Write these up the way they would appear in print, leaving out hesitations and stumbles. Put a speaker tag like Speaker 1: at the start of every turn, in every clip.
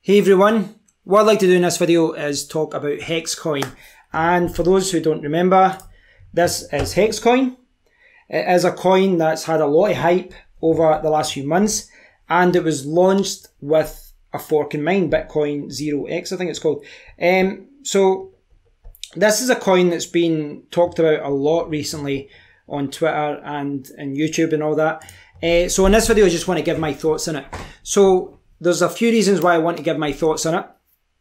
Speaker 1: Hey everyone, what I'd like to do in this video is talk about Hexx Coin. And for those who don't remember, this is Hexx Coin. It is a coin that's had a lot of hype over the last few months, and it was launched with a fork in mind, Bitcoin 0x I think it's called. So this is a coin that's been talked about a lot recently on Twitter and YouTube and all that. So in this video I just want to give my thoughts on it. So there's a few reasons why I want to give my thoughts on it.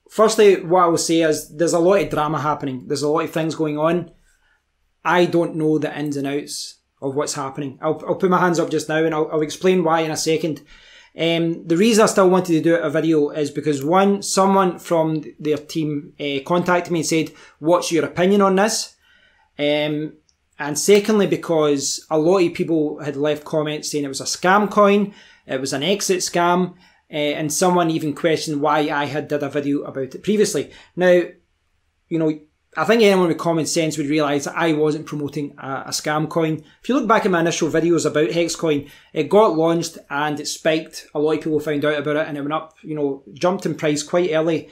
Speaker 1: Firstly, what I will say is there's a lot of drama happening. There's a lot of things going on. I don't know the ins and outs of what's happening. I'll put my hands up just now and I'll explain why in a second. The reason I still wanted to do a video is because one, someone from their team contacted me and said, what's your opinion on this? And secondly, because a lot of people had left comments saying it was a scam coin, it was an exit scam, and someone even questioned why I had did a video about it previously. Now, you know, I think anyone with common sense would realise that I wasn't promoting a scam coin. If you look back at my initial videos about Hexx Coin, it got launched and it spiked. A lot of people found out about it and it went up, you know, jumped in price quite early,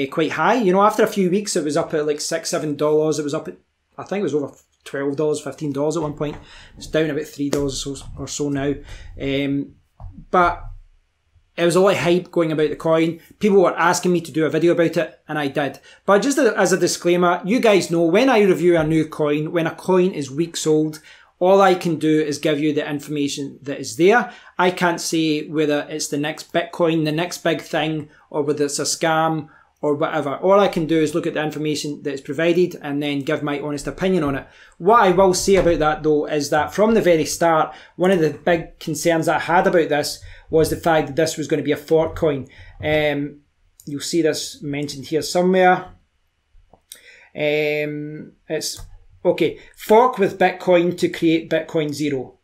Speaker 1: quite high. You know, after a few weeks, it was up at like $6, $7. It was up at, I think it was over $12, $15 at one point. It's down about $3 or so now. But it was a lot of hype going about the coin. People were asking me to do a video about it, and I did. But just as a disclaimer, you guys know when I review a new coin, when a coin is weeks old, all I can do is give you the information that is there. I can't say whether it's the next Bitcoin, the next big thing, or whether it's a scam or whatever. All I can do is look at the information that is provided and then give my honest opinion on it. What I will say about that though is that from the very start, one of the big concerns that I had about this was the fact that this was going to be a fork coin. You'll see this mentioned here somewhere. It's, okay, fork with Bitcoin to create Bitcoin Zero.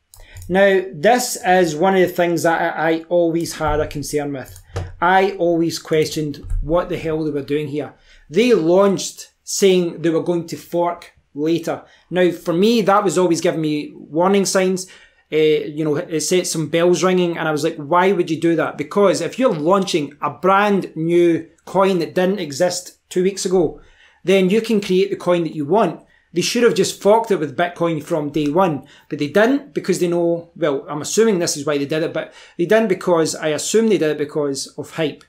Speaker 1: Now, this is one of the things that I always had a concern with. I always questioned what the hell they were doing here. They launched saying they were going to fork later. Now, for me, that was always giving me warning signs. You know, it set some bells ringing and I was like, why would you do that? Because if you're launching a brand new coin that didn't exist 2 weeks ago, then you can create the coin that you want. They should have just forked it with Bitcoin from day one, but they didn't because they know, well, I'm assuming this is why they did it, but they didn't because, I assume they did it because of hype.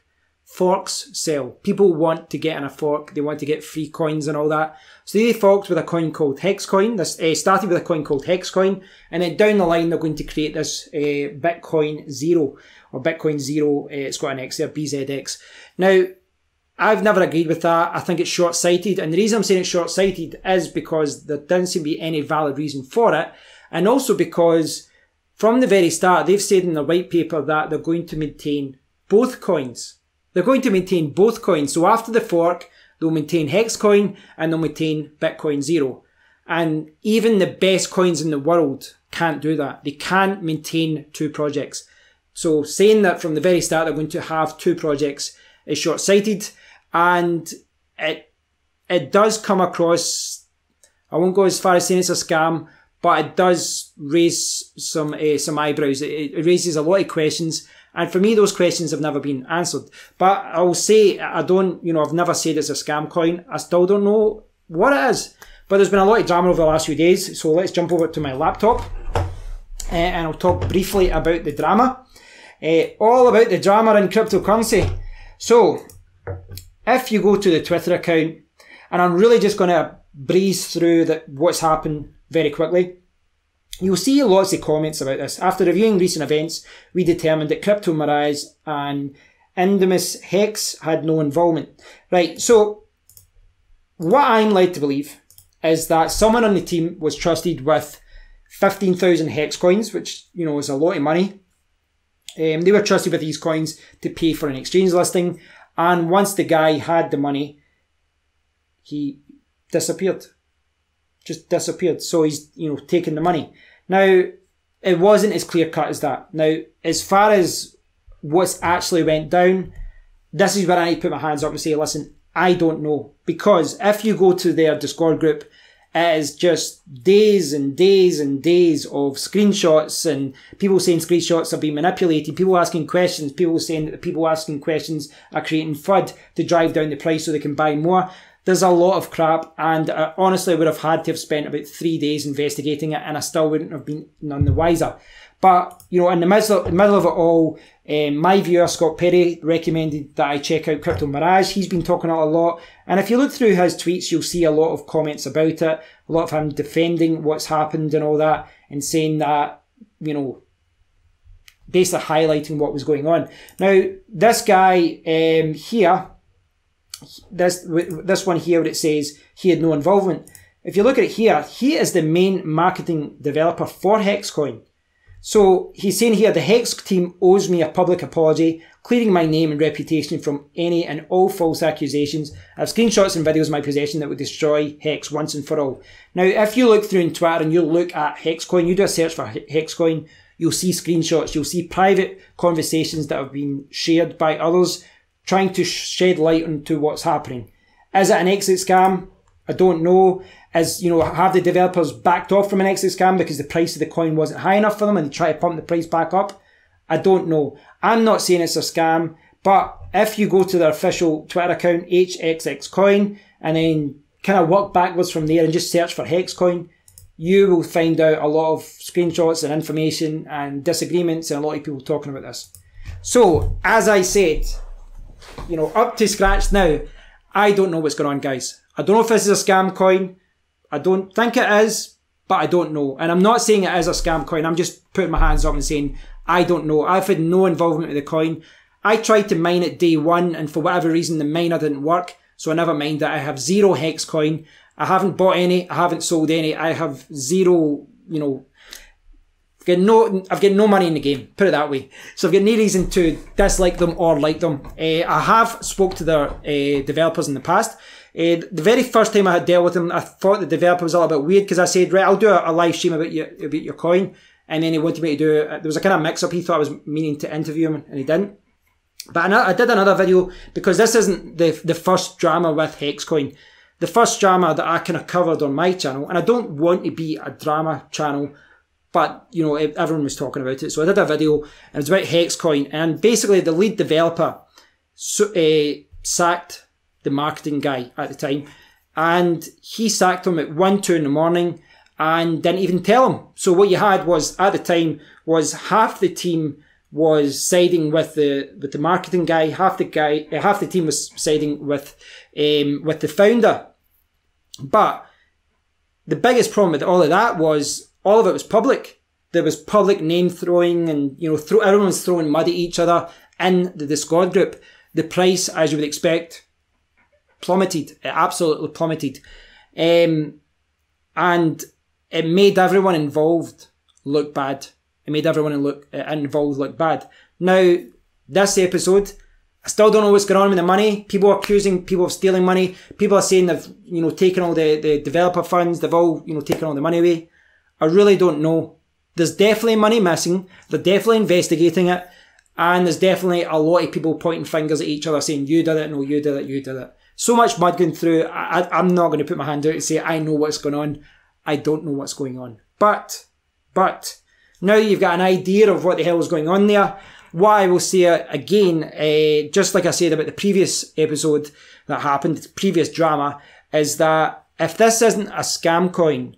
Speaker 1: Forks sell. People want to get in a fork. They want to get free coins and all that. So they forked with a coin called Hexx Coin. This started with a coin called Hexx Coin, and then down the line they're going to create this Bitcoin Zero, or Bitcoin Zero. It's got an X there, BZX. Now, I've never agreed with that. I think it's short-sighted, and the reason I'm saying it's short-sighted is because there doesn't seem to be any valid reason for it, and also because from the very start they've said in their white paper that they're going to maintain both coins. They're going to maintain both coins. So after the fork, they'll maintain Hexx Coin and they'll maintain Bitcoin Zero. And even the best coins in the world can't do that. They can't maintain two projects. So saying that from the very start they're going to have two projects is short-sighted, and it does come across, I won't go as far as saying it's a scam, but it does raise some eyebrows. It raises a lot of questions. And for me, those questions have never been answered. But I'll say, I don't, you know, I've never said it's a scam coin. I still don't know what it is. But there's been a lot of drama over the last few days. So let's jump over to my laptop. And I'll talk briefly about the drama. All about the drama in cryptocurrency. So, if you go to the Twitter account, and I'm really just going to breeze through what's happened very quickly. You'll see lots of comments about this. After reviewing recent events, we determined that Crypto Mirage and Infamous Hexx had no involvement. Right, so what I'm led to believe is that someone on the team was trusted with 15,000 Hexx coins, which, you know, is a lot of money. They were trusted with these coins to pay for an exchange listing. And once the guy had the money, he disappeared. Just disappeared. So he's, you know, taking the money. Now, it wasn't as clear cut as that. Now, as far as what's actually went down, this is where I need to put my hands up and say, listen, I don't know. Because if you go to their Discord group, It is just days and days and days of screenshots and people saying screenshots are being manipulated, people asking questions, people saying that the people asking questions are creating FUD to drive down the price so they can buy more. There's a lot of crap, and I honestly would have had to have spent about 3 days investigating it, and I still wouldn't have been none the wiser. But, you know, in the middle of it all, my viewer, Scott Perry, recommended that I check out Crypto Mirage. He's been talking a lot. And if you look through his tweets, you'll see a lot of comments about it. A lot of him defending what's happened and all that, and saying that, you know, basically highlighting what was going on. Now, this guy here, this one here, where it says he had no involvement. If you look at it here, he is the main marketing developer for Hexx Coin. So he's saying here, the Hexx team owes me a public apology, clearing my name and reputation from any and all false accusations. I have screenshots and videos in my possession that would destroy Hexx once and for all. Now, if you look through in Twitter and you look at Hexx Coin, you do a search for Hexx Coin, you'll see screenshots, you'll see private conversations that have been shared by others trying to shed light onto what's happening. Is it an exit scam? I don't know. Have the developers backed off from an exit scam because the price of the coin wasn't high enough for them and they try to pump the price back up? I don't know. I'm not saying it's a scam, but if you go to their official Twitter account, Hexx Coin, and then kind of work backwards from there and just search for Hexx Coin, you will find out a lot of screenshots and information and disagreements and a lot of people talking about this. So, as I said, you know, up to scratch now, I don't know what's going on, guys. I don't know if this is a scam coin. I don't think it is, but I don't know. And I'm not saying it is a scam coin. I'm just putting my hands up and saying, I don't know. I've had no involvement with the coin. I tried to mine it day one, and for whatever reason, the miner didn't work. So I never mind that. I have 0 Hexx Coin. I haven't bought any. I haven't sold any. I have 0, you know, I've got no money in the game, put it that way. So I've got no reason to dislike them or like them. I have spoke to their developers in the past. The very first time I had dealt with them, I thought the developer was a little bit weird because I said, right, I'll do a live stream about your coin. And then he wanted me to do it. There was a kind of mix-up. He thought I was meaning to interview him, and he didn't. But I did another video because this isn't the first drama with Hexx Coin. The first drama that I kind of covered on my channel, and I don't want to be a drama channel, but, you know, everyone was talking about it. So I did a video, and it was about Hexx Coin. And basically, the lead developer sacked the marketing guy at the time. And he sacked him at 1, 2 in the morning and didn't even tell him. So what you had was, at the time, was half the team was siding with the marketing guy, half the team was siding with the founder. But the biggest problem with all of that was, all of it was public. There was public name throwing, and, you know, everyone was throwing mud at each other in the Discord group. The price, as you would expect, plummeted. It absolutely plummeted. And it made everyone involved look bad. It made everyone involved look bad. Now, this episode, I still don't know what's going on with the money. People are accusing people of stealing money. People are saying they've, you know, taken all the developer funds. They've all, you know, taken all the money away. I really don't know. There's definitely money missing. They're definitely investigating it. And there's definitely a lot of people pointing fingers at each other saying, you did it, no, you did it, you did it. So much mud going through. I'm not going to put my hand out and say, I know what's going on. I don't know what's going on. But, now you've got an idea of what the hell is going on there. What I will say again, just like I said about the previous episode that happened, the previous drama, is that if this isn't a scam coin,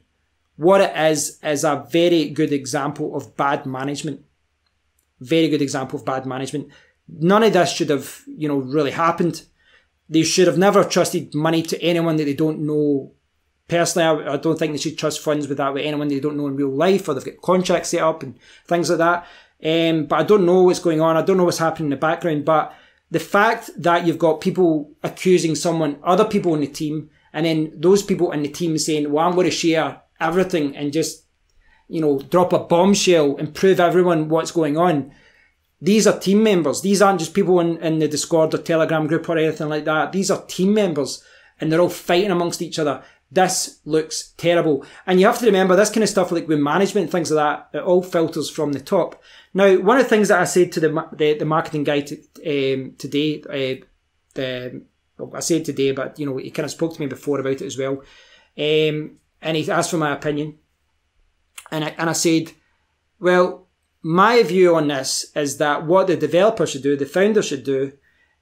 Speaker 1: what it is a very good example of bad management. Very good example of bad management. None of this should have, you know, really happened. They should have never trusted money to anyone that they don't know. Personally, I don't think they should trust funds with anyone they don't know in real life, or they've got contracts set up and things like that. But I don't know what's going on. I don't know what's happening in the background. But the fact that you've got people accusing other people in the team, and then those people in the team saying, well, I'm going to share everything and just, you know, drop a bombshell and prove everyone what's going on. These are team members. These aren't just people in the Discord or Telegram group or anything like that. These are team members, and they're all fighting amongst each other. This looks terrible. And you have to remember, this kind of stuff, like with management and things like that, it all filters from the top. Now, one of the things that I said to the marketing guy today, I said today, but, you know, he kind of spoke to me before about it as well, and he asked for my opinion. And I said, well, my view on this is that what the developer should do, the founder should do,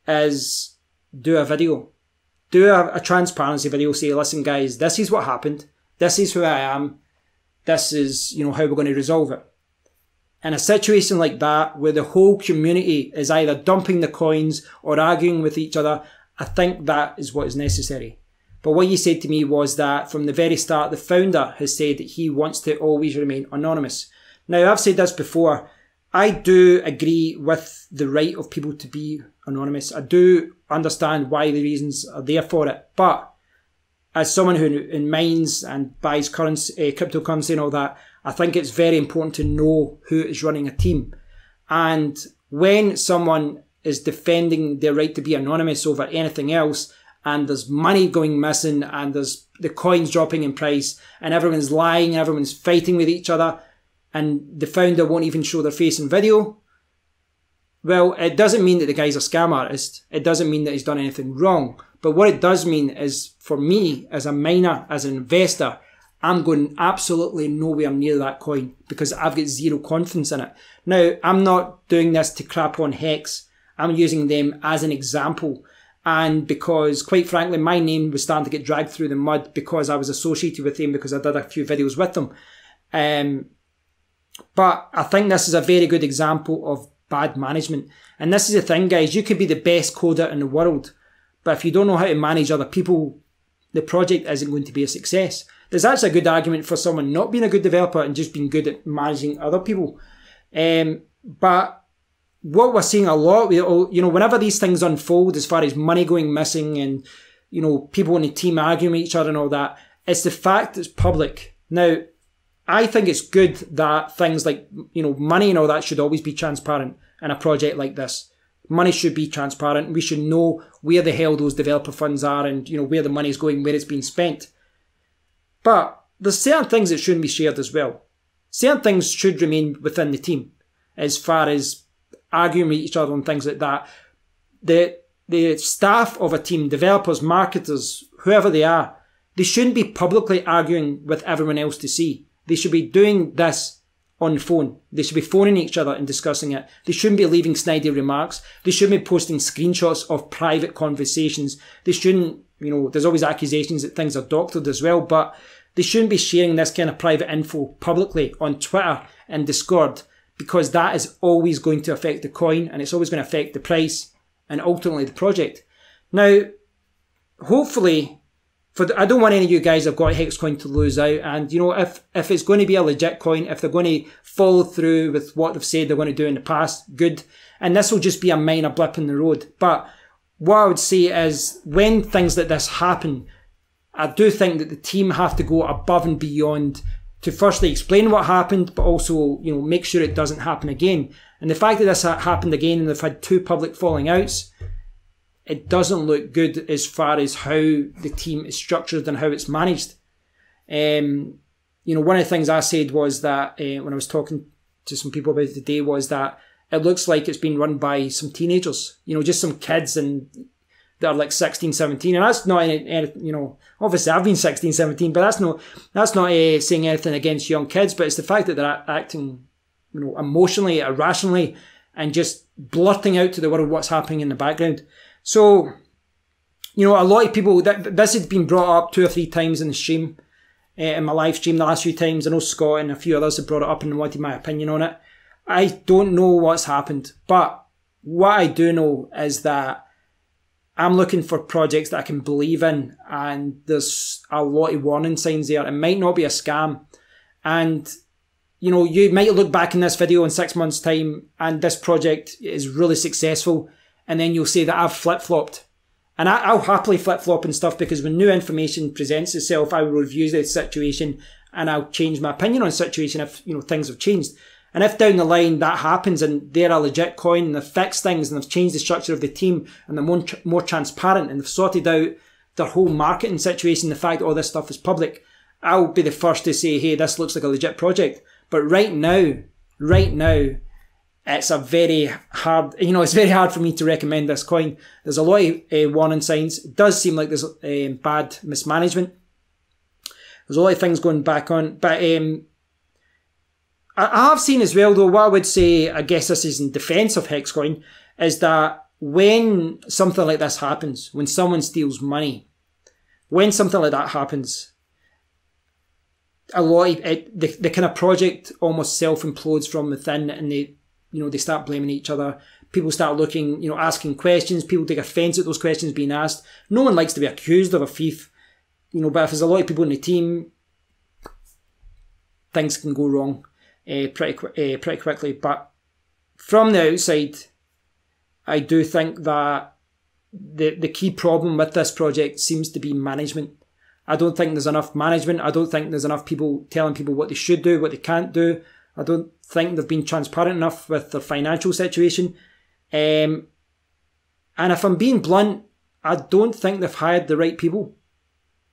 Speaker 1: is do a video. Do a transparency video, say, listen guys, this is what happened. This is who I am. This is, you know, how we're going to resolve it. In a situation like that, where the whole community is either dumping the coins or arguing with each other, I think that is what is necessary. But what you said to me was that from the very start, the founder has said that he wants to always remain anonymous. Now, I've said this before. I do agree with the right of people to be anonymous. I do understand why the reasons are there for it. But as someone who mines and buys cryptocurrency and all that, I think it's very important to know who is running a team. And when someone is defending their right to be anonymous over anything else, and there's money going missing, and there's the coins dropping in price, and everyone's lying, and everyone's fighting with each other, and the founder won't even show their face in video, well, it doesn't mean that the guy's a scam artist. It doesn't mean that he's done anything wrong. But what it does mean is, for me, as a miner, as an investor, I'm going absolutely nowhere near that coin because I've got zero confidence in it. Now, I'm not doing this to crap on Hexx. I'm using them as an example. And because, quite frankly, my name was starting to get dragged through the mud because I was associated with them because I did a few videos with them. But I think this is a very good example of bad management. And this is the thing, guys. You could be the best coder in the world, but if you don't know how to manage other people, the project isn't going to be a success. There's actually a good argument for someone not being a good developer and just being good at managing other people. But what we're seeing a lot, you know, whenever these things unfold as far as money going missing and, you know, people in the team arguing with each other and all that, it's the fact it's public. Now, I think it's good that things like, you know, money and all that should always be transparent in a project like this. Money should be transparent. We should know where the hell those developer funds are and, you know, where the money is going, where it's being spent. But there's certain things that shouldn't be shared as well. Certain things should remain within the team as far as arguing with each other and things like that. The staff of a team, developers, marketers, whoever they are, they shouldn't be publicly arguing with everyone else to see. They should be doing this on the phone. They should be phoning each other and discussing it. They shouldn't be leaving snidey remarks. They shouldn't be posting screenshots of private conversations. They shouldn't, you know, there's always accusations that things are doctored as well, but they shouldn't be sharing this kind of private info publicly on Twitter and Discord, because that is always going to affect the coin and it's always going to affect the price and ultimately the project. Now, hopefully, I don't want any of you guys that have got Hexx Coin to lose out. And, you know, if it's going to be a legit coin, if they're going to follow through with what they've said they're going to do in the past, good. And this will just be a minor blip in the road. But what I would say is when things like this happen, I do think that the team have to go above and beyond to firstly explain what happened, but also, you know, make sure it doesn't happen again. And the fact that this happened again and they've had 2 public falling outs, it doesn't look good as far as how the team is structured and how it's managed. You know, one of the things I said was that when I was talking to some people about it today was that it looks like it's been run by some teenagers, you know, just some kids and that are like 16, 17. And that's not any, you know, obviously I've been 16, 17, but that's not saying anything against young kids, but it's the fact that they're acting, you know, emotionally, irrationally, and just blurting out to the world what's happening in the background. So, you know, a lot of people, this has been brought up 2 or 3 times in the stream, in my live stream the last few times. I know Scott and a few others have brought it up and wanted my opinion on it. I don't know what's happened, but what I do know is that I'm looking for projects that I can believe in, and there's a lot of warning signs there. It might not be a scam. And, you know, you might look back in this video in 6 months' time and this project is really successful, and then you'll say that I've flip-flopped. And I'll happily flip-flop and stuff, because when new information presents itself, I will review the situation and I'll change my opinion on the situation if, you know, things have changed. And if down the line that happens and they're a legit coin and they've fixed things and they've changed the structure of the team and they're more transparent and they've sorted out their whole marketing situation, the fact that all this stuff is public, I'll be the first to say, hey, this looks like a legit project. But right now, it's a very hard, you know, it's very hard for me to recommend this coin. There's a lot of warning signs. It does seem like there's bad mismanagement. There's a lot of things going back on. But I have seen as well, though, what I would say, I guess this is in defence of Hexx Coin, is that when something like this happens, when someone steals money, when something like that happens, a lot of the kind of project almost self-implodes from within, and they start blaming each other. People start looking, asking questions. People take offence at those questions being asked. No one likes to be accused of a thief, but if there's a lot of people in the team, things can go wrong pretty quickly. But from the outside, I do think that the key problem with this project seems to be management. I don't think there's enough management. I don't think there's enough people telling people what they should do, what they can't do. I don't think they've been transparent enough with their financial situation. And if I'm being blunt, I don't think they've hired the right people,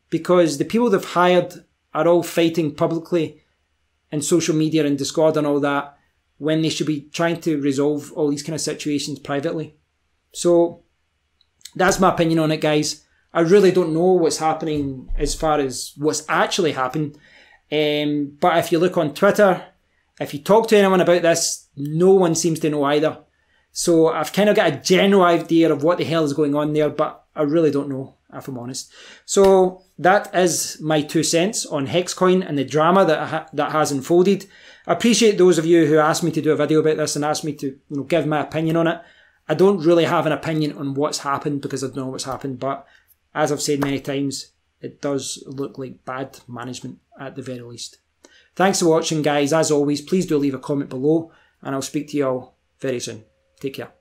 Speaker 1: because the people they've hired are all fighting publicly in social media and Discord and all that, when they should be trying to resolve all these kind of situations privately. So that's my opinion on it, guys. I really don't know what's happening as far as what's actually happened. But if you look on Twitter, if you talk to anyone about this, no one seems to know either. So I've kind of got a general idea of what the hell is going on there, but I really don't know, if I'm honest. So that is my 2 cents on Hexx Coin and the drama that has unfolded. I appreciate those of you who asked me to do a video about this and asked me to give my opinion on it. I don't really have an opinion on what's happened because I don't know what's happened, but as I've said many times, it does look like bad management at the very least. Thanks for watching, guys. As always, please do leave a comment below, and I'll speak to you all very soon. Take care.